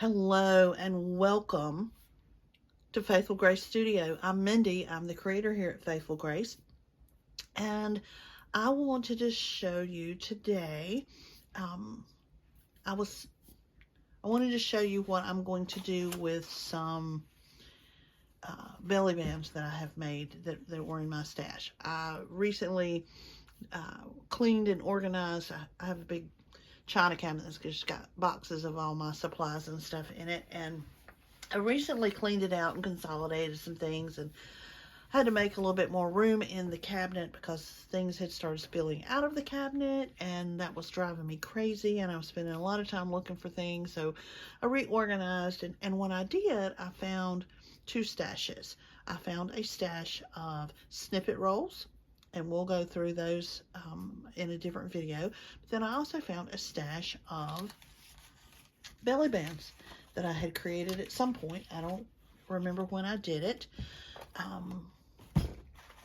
Hello and welcome to Faithful Grace Studio. I'm Mindy. I'm the creator here at Faithful Grace. And I wanted to show you today, I wanted to show you what I'm going to do with some belly bands that I have made that were in my stash. I recently cleaned and organized. I have a big china cabinet that's just got boxes of all my supplies and stuff in it, and I recently cleaned it out and consolidated some things and had to make a little bit more room in the cabinet because things had started spilling out of the cabinet, and that was driving me crazy, and I was spending a lot of time looking for things. So I reorganized, and when I did, I found two stashes. I found a stash of snippet rolls, and we'll go through those in a different video. But then I also found a stash of belly bands that I had created at some point. I don't remember when I did it,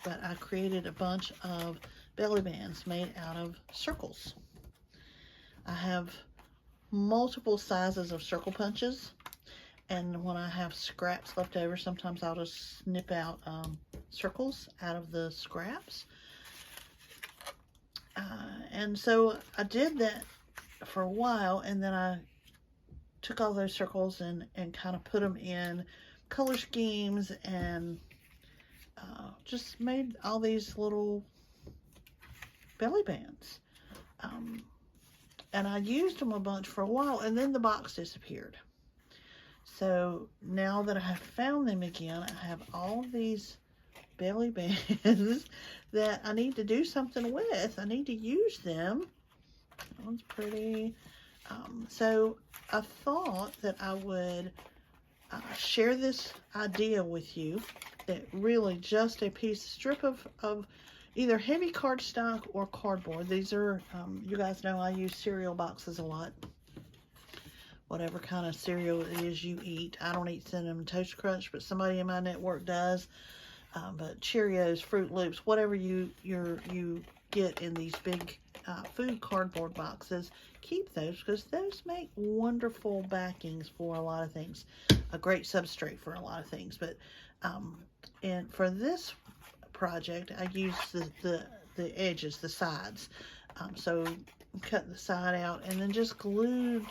but I created a bunch of belly bands made out of circles. I have multiple sizes of circle punches, and when I have scraps left over, sometimes I'll just snip out circles out of the scraps. And so I did that for a while, and then I took all those circles and kind of put them in color schemes, and just made all these little belly bands. And I used them a bunch for a while, and then the box disappeared. So now that I have found them again, I have all these belly bands that I need to do something with. I need to use them. That one's pretty. So I thought that I would share this idea with you, that really just a strip of either heavy cardstock or cardboard. These are, you guys know I use cereal boxes a lot. Whatever kind of cereal it is you eat. I don't eat Cinnamon Toast Crunch, but somebody in my network does. But Cheerios, Fruit Loops, whatever you get in these big food cardboard boxes, keep those, because those make wonderful backings for a lot of things. A great substrate for a lot of things. But and for this project, I used the edges, the sides. So cut the side out and then just glued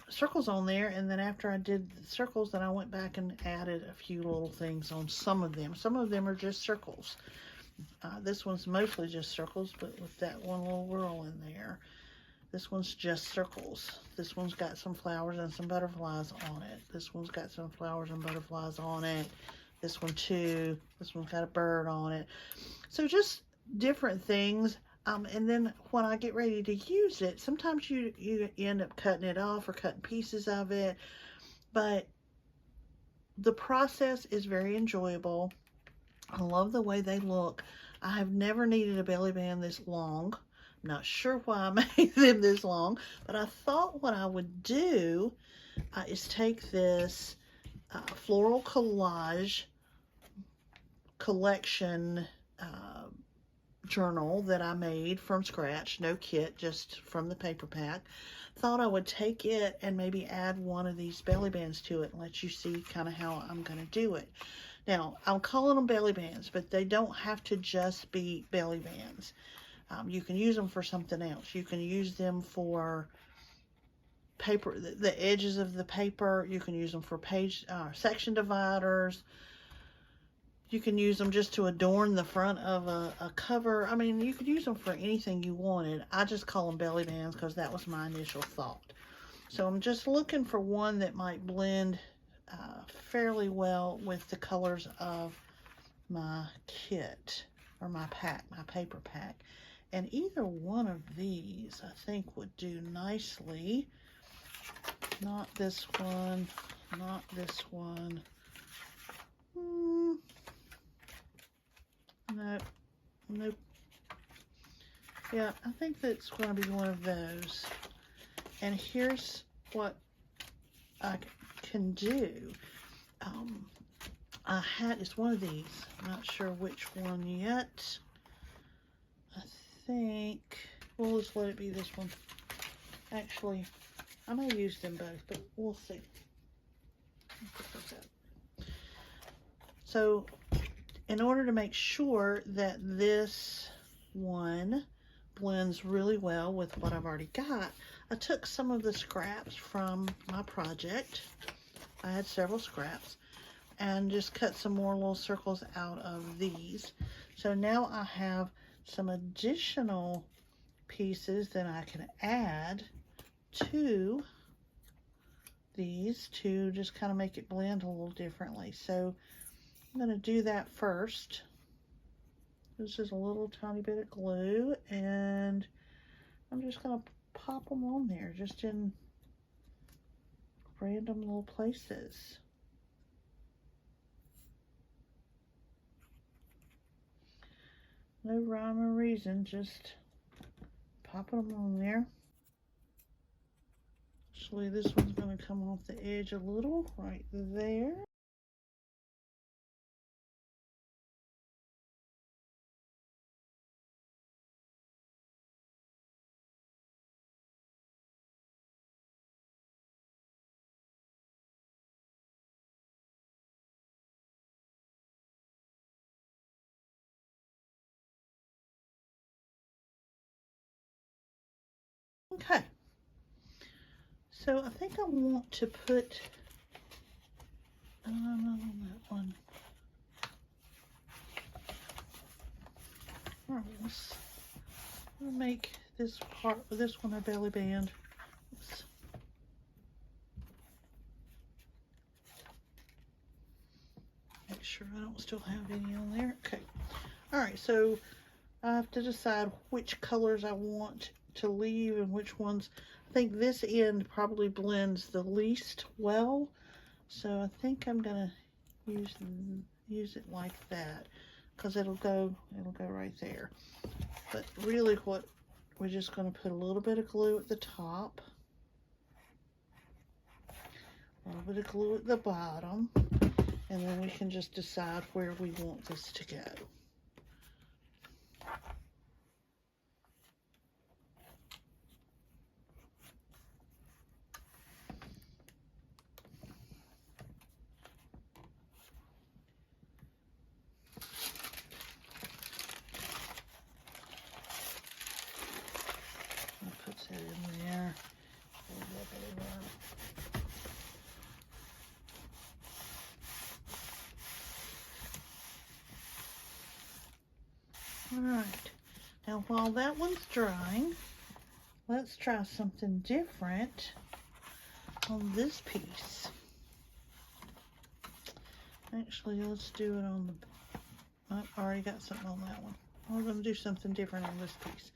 circles on there, and then after I did the circles, then I went back and added a few little things on some of them. Some of them are just circles. This one's mostly just circles, but with that one little girl in there. This one's just circles. This one's got some flowers and some butterflies on it. This one's got some flowers and butterflies on it. This one too. This one's got a bird on it. So just different things. And then when I get ready to use it, sometimes you end up cutting it off or cutting pieces of it. But the process is very enjoyable. I love the way they look. I have never needed a belly band this long. I'm not sure why I made them this long, but I thought what I would do is take this floral collage collection journal that I made from scratch, no kit, just from the paper pack. Thought I would take it and maybe add one of these belly bands to it and let you see kind of how I'm going to do it. Now, I'm calling them belly bands, but they don't have to just be belly bands. You can use them for something else. You can use them for paper, the edges of the paper. You can use them for page section dividers. You can use them just to adorn the front of a cover. I mean, you could use them for anything you wanted. I just call them belly bands because that was my initial thought. So I'm just looking for one that might blend fairly well with the colors of my kit, or my pack, my paper pack. And either one of these I think would do nicely. Not this one, not this one. Nope, nope. Yeah, I think that's going to be one of those. And here's what I can do. It's one of these. I'm not sure which one yet. I think, we'll just let it be this one. Actually, I may use them both, but we'll see. So in order to make sure that this one blends really well with what I've already got, I took some of the scraps from my project. I had several scraps, and just cut some more little circles out of these. So now I have some additional pieces that I can add to these to just kind of make it blend a little differently. So I'm going to do that first. This is a little tiny bit of glue, and I'm just going to pop them on there just in random little places. No rhyme or reason, just popping them on there. Actually, this one's going to come off the edge a little right there. Okay, so I think I want to put that one. All right, let's make this part, this one a belly band. Oops. Make sure I don't still have any on there. Okay. All right, so I have to decide which colors I want to leave and which ones. I think this end probably blends the least well, so I think I'm gonna use it like that, because it'll go right there. But really, what we're just going to put a little bit of glue at the top, a little bit of glue at the bottom, and then we can just decide where we want this to go. That in there. All right, now while that one's drying, let's try something different on this piece. Actually, let's do it on the, I already got something on that one. We're going to do something different on this piece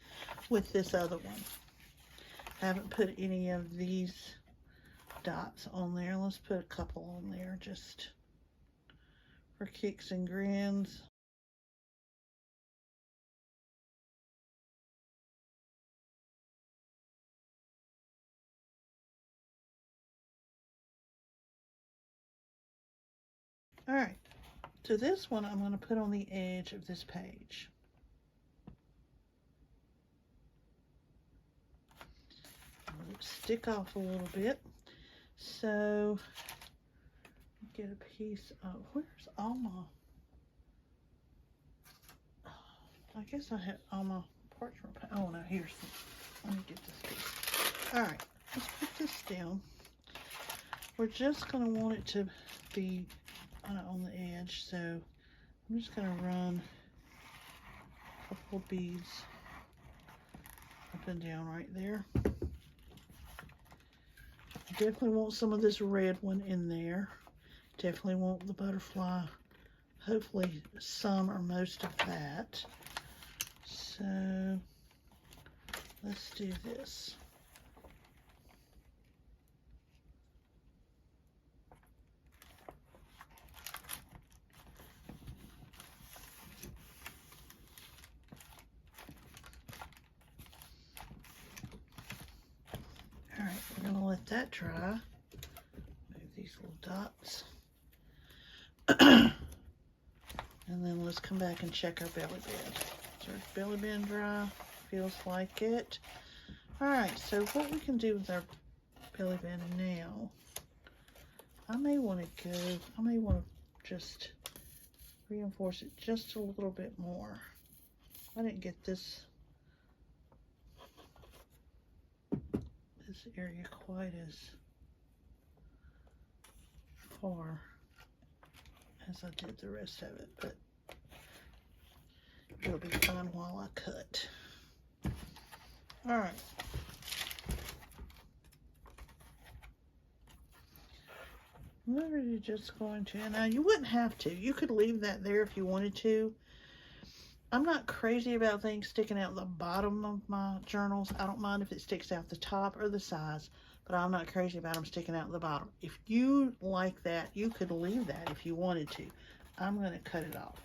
with this other one. I haven't put any of these dots on there. Let's put a couple on there just for kicks and grins. All right, so this one I'm going to put on the edge of this page. Let it stick off a little bit. So get a piece of, where's all my, I guess I had all my parchment. Oh no, here's the, let me get this piece. All right, let's put this down. We're just going to want it to be on the edge, so I'm just going to run a couple of beads up and down right there. Definitely want some of this red one in there. Definitely want the butterfly. Hopefully some or most of that. So let's do this. All right, we're gonna let that dry. Move these little dots. And then let's come back and check our belly band. Is our belly band dry? Feels like it. All right, so what we can do with our belly band now. I may want to just reinforce it just a little bit more. I didn't get this area quite as far as I did the rest of it, but it'll be fine while I cut. All right. I'm literally just going to, now you wouldn't have to. You could leave that there if you wanted to. I'm not crazy about things sticking out the bottom of my journals. I don't mind if it sticks out the top or the sides, but I'm not crazy about them sticking out the bottom. If you like that, you could leave that if you wanted to. I'm going to cut it off.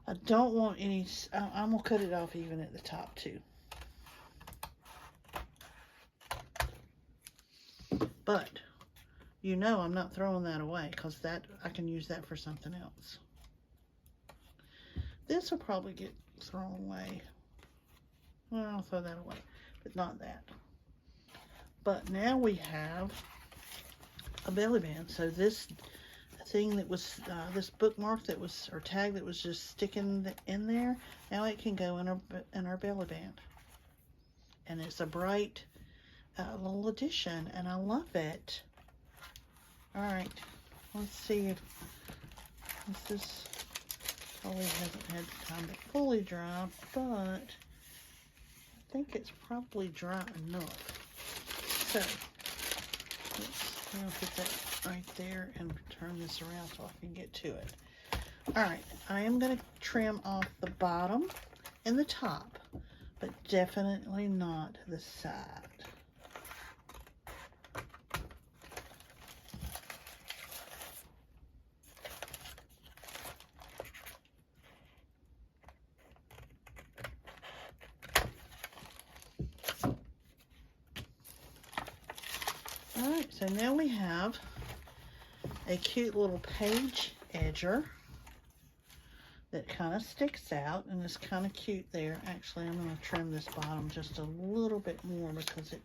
I don't want any, I'm going to cut it off even at the top too. But, you know I'm not throwing that away because that, I can use that for something else. This will probably get thrown away. Well, I'll throw that away, but not that. But now we have a belly band. So this thing that was, this bookmark that was, or tag that was just sticking in there, now it can go in our belly band. And it's a bright little addition, and I love it. All right, let's see if this probably hasn't had time to fully dry, but I think it's probably dry enough. So let's put that right there and turn this around so I can get to it. All right, I am going to trim off the bottom and the top, but definitely not the side. Alright, so now we have a cute little page edger that kind of sticks out and is kind of cute there. Actually, I'm going to trim this bottom just a little bit more because it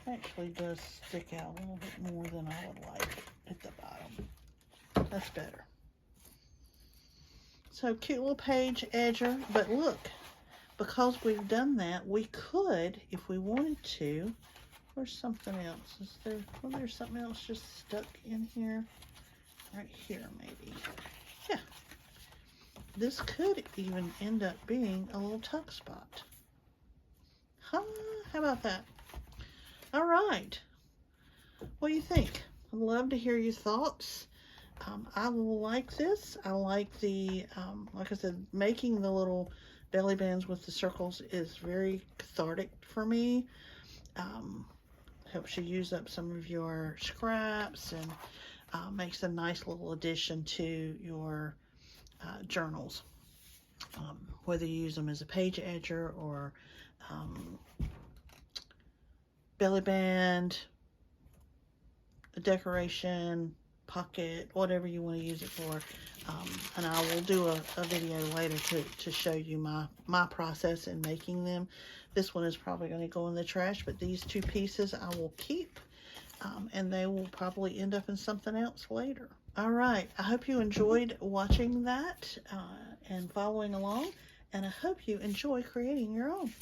actually does stick out a little bit more than I would like at the bottom. That's better. So cute little page edger, but look, because we've done that, we could, if we wanted to, where's something else? Is there, well, there's something else just stuck in here? Right here, maybe. Yeah. This could even end up being a little tuck spot. Huh? How about that? All right. What do you think? I'd love to hear your thoughts. I like this. I like the, like I said, making the little belly bands with the circles is very cathartic for me. Helps you use up some of your scraps and makes a nice little addition to your journals. Whether you use them as a page edger or belly band, a decoration, pocket, whatever you want to use it for. And I will do a video later to show you my process in making them. This one is probably going to go in the trash, but these two pieces I will keep, and they will probably end up in something else later. All right, I hope you enjoyed watching that and following along, and I hope you enjoy creating your own.